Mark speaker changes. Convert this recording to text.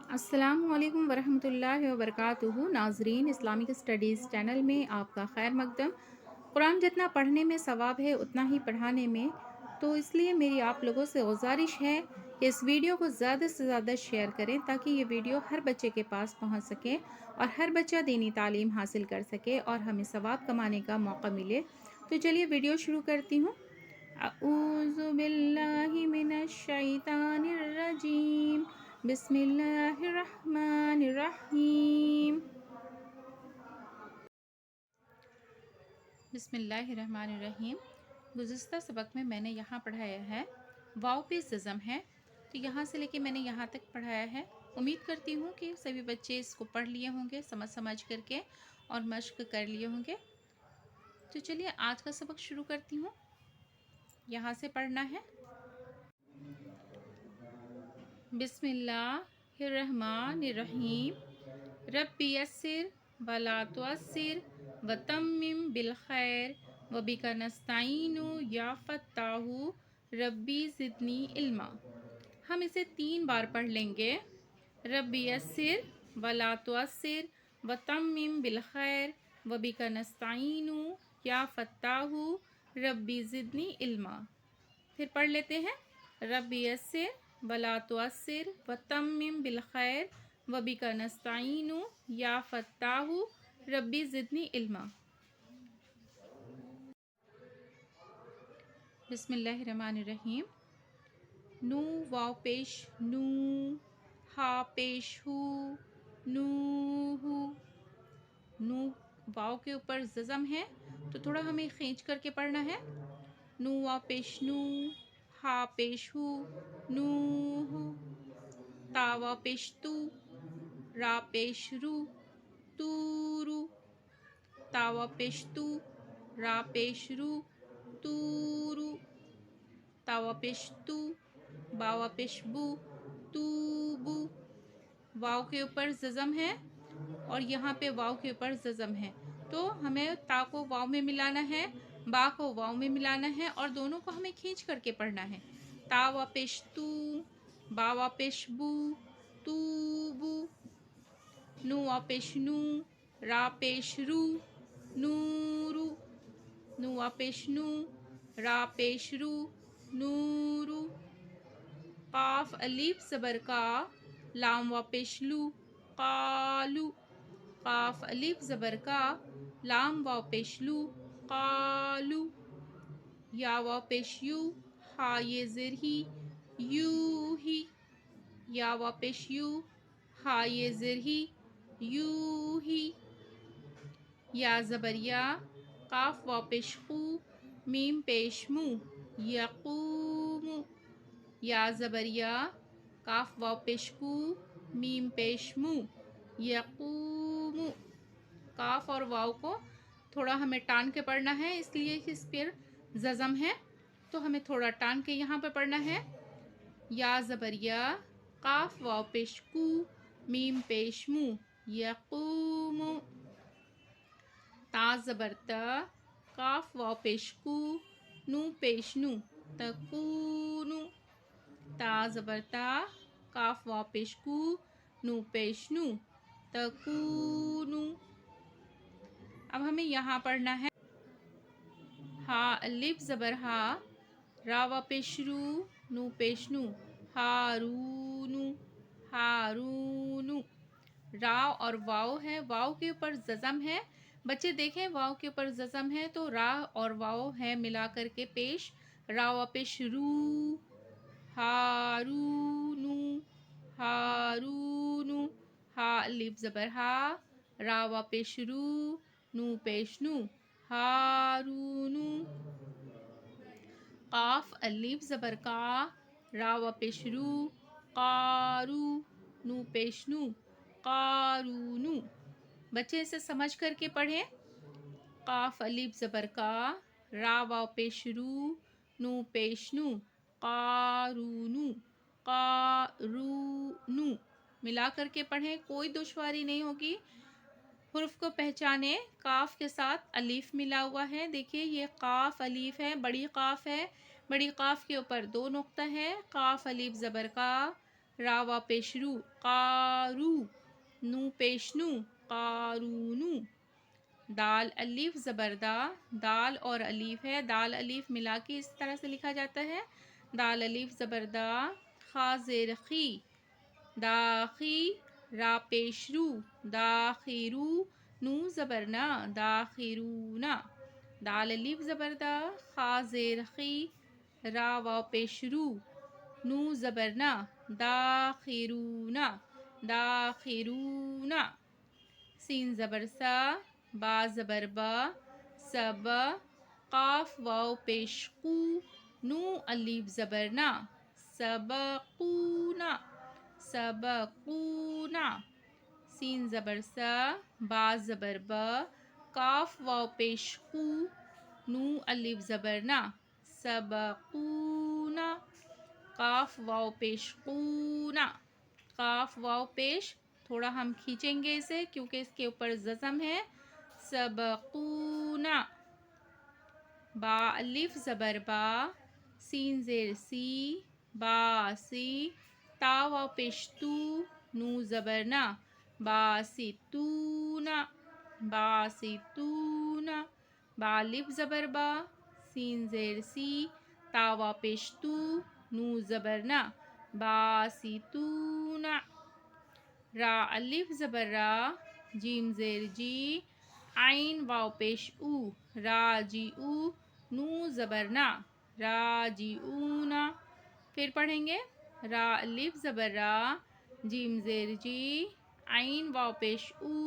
Speaker 1: अस्सलामु अलैकुम वरहमतुल्लाहि वबरकातुहू। नाजरीन, इस्लामिक स्टडीज़ चैनल में आपका खैर मकदम। कुरान जितना पढ़ने में सवाब है उतना ही पढ़ाने में, तो इसलिए मेरी आप लोगों से गुजारिश है कि इस वीडियो को ज़्यादा से ज़्यादा शेयर करें ताकि ये वीडियो हर बच्चे के पास पहुंच सके और हर बच्चा दीनी तालीम हासिल कर सके और हमें सवाब कमाने का मौका मिले। तो चलिए वीडियो शुरू करती हूँ। अऊज़ु बिल्लाहि मिनश शैतानिर रजीम, बिस्मिल्लाहिर्रहमानिर्रहीम। बिस्मिल्लाहिर्रहमानिर्रहीम। गुज़िस्ता सबक में मैंने यहाँ पढ़ाया है वाव पे ज़ज़म है, तो यहाँ से लेके मैंने यहाँ तक पढ़ाया है। उम्मीद करती हूँ कि सभी बच्चे इसको पढ़ लिए होंगे, समझ करके और मश्क कर लिए होंगे। तो चलिए आज का सबक शुरू करती हूँ। यहाँ से पढ़ना है। बिस्मिल्लाहिर्रहमानिर्रहीम। रब्बी यस्सिर वला तुअस्सिर वतम्मिम बिल खैर वबिका नस्तईनु या फत्ताहु रब्बी ज़िदनी इल्मा। हम इसे 3 बार पढ़ लेंगे। रब्बी यस्सिर वला तुअस्सिर वतम्मिम बिल खैर वबिका नस्तईनु या फत्ताहु रब्बी ज़िदनी इल्मा। फिर पढ़ लेते हैं। रब्बी यस्सिर वला तुअस्सिर वतम्मिम बिल खैर वबिका नस्तईनु या फत्ताहु रब्बी ज़िदनी इल्मा। बिस्मिल्लाहिर्रहमानिर्रहीम। नू वाव पेश नू, हा पेश हू, नूहू। नू वाव के ऊपर ज़ज़म है तो थोड़ा हमें खींच करके पढ़ना है। नू वाव पेश नू, हा पेश हू, नूहू। ता वाव पेश तू, रा पेश रू, तूरू। ता वाव पेश तू, रा पेश रू, तूरू। ता वाव पेश तू, बा वाव पेश बू, तूबू। वाव के ऊपर ज़ज़म है और यहाँ पे वाव के ऊपर ज़ज़म है, तो हमें ता को वाव में मिलाना है, बा को वाव में मिलाना है और दोनों को हमें खींच करके पढ़ना है। ता वाव पेश तू, बा वाव पेश बू, तूबू। नू वाव पेश नू, रा पेश रू, नूरू। नू वाव पेश नू, रा पेश रू, नूरू। काफ अलीफ ज़बर का, लाम वाव पेश लू, कालू। काफ अलीफ ज़बर का, लाम वाव पेश लू, कालू। या वाव पेश यू, हा ये ज़िर ही, यू ही। या वाव पेश यू, हा ये ज़िर ही, यू ही। या ज़बर या, काफ वाव पेश कू, मीम पेश मू, यक़ूमु। या ज़बर या, काफ वाव पेश कू, मीम पेश मू, यक़ूमु। काफ और वाव को थोड़ा हमें टान के पढ़ना है, इसलिए कि इस पर ज़ज़म है तो हमें थोड़ा टान के यहाँ पे पढ़ना है। या ज़बर या, काफ वाव पेश कू, मीम पेश मू, यक़ूमु। ता ज़बर ता, काफ वाव पेश कू, नू पेश नू, तकूनु। ता ज़बर ता, काफ वाव पेश कू, नू पेश नू, तकूनु। अब हमें यहाँ पढ़ना है। हा अलिफ ज़बर हा, रा वाव पेश रू, नू पेश नू, हारूनु, हारूनु। रा और वाव है, वाव के ऊपर ज़ज़म है। बच्चे देखें, वाव के ऊपर ज़ज़म है तो रा और वाव है मिला करके पेश। रा वाव पेश रू, हारूनु, हारूनु। हा अलिफ ज़बर हा, रा वाव पेश रू, नू पेश नू, हारूनु। काफ अलिफ ज़बर का, रा वाव पेश रू, कारू, नू पेश नू, कारूनु। बच्चे इसे समझ करके पढ़ें। काफ अलिफ ज़बर का, रा वाव पेश रू, नू पेश नू, कारूनु, कारूनु। मिला करके पढ़ें, कोई दुश्वारी नहीं होगी। हुर्फ को पहचाने, काफ के साथ अलीफ मिला हुआ है। देखिए ये काफ अलीफ है, बड़ी काफ है। बड़ी काफ के ऊपर 2 नुक्ता है। काफ अलीफ ज़बर का, را واو پیش رو قارو، نو پیش نو قارونو. دال الف زبر دا، دال اور الف ہے، دال الف ملا کے اس طرح سے لکھا جاتا ہے، دال الف زبر دا، خا زیر خی داخی، را پیش رو داخیرو، نو زبر نا داخیرونا. دال الف زبر دا، خا زیر خی، را واو پیش رو، نو زبر نا داخیرونا داخیرونا. سین زبر سا، با زبر با، سب، قاف واو پیش قو، نو الف زبر نا سبقونا سبقونا. سین زبر سا، با زبر با، کاف واو پیش قو، نو الف زبر نا سبقونا قاف واو پیش قونا. قاف واو پیش، تھوڑا ہم کھینچیں گے اسے کیونکہ اس کے اوپر ززم ہے، سبقونا. با الف زبر با، سین زیر سی، باسی، تا واو پیش تو، نو زبر نا باسیتونا باسیتونا. با الف زبر با، سین زیر سی، تا واو پیش تو، نو زبر نا باسیتونا. را الف زبر را، جیم زیر جی، عین واو پیش او، راجی او، نو زبر نا راجی اونا. پھر پڑھیں گے، را الف زبر را، جیم زیر جی، عین واو پیش او.